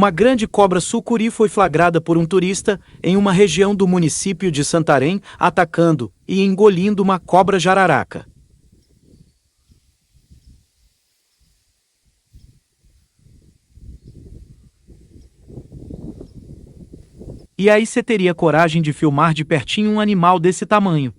Uma grande cobra sucuri foi flagrada por um turista em uma região do município de Santarém, atacando e engolindo uma cobra jararaca. E aí você teria coragem de filmar de pertinho um animal desse tamanho?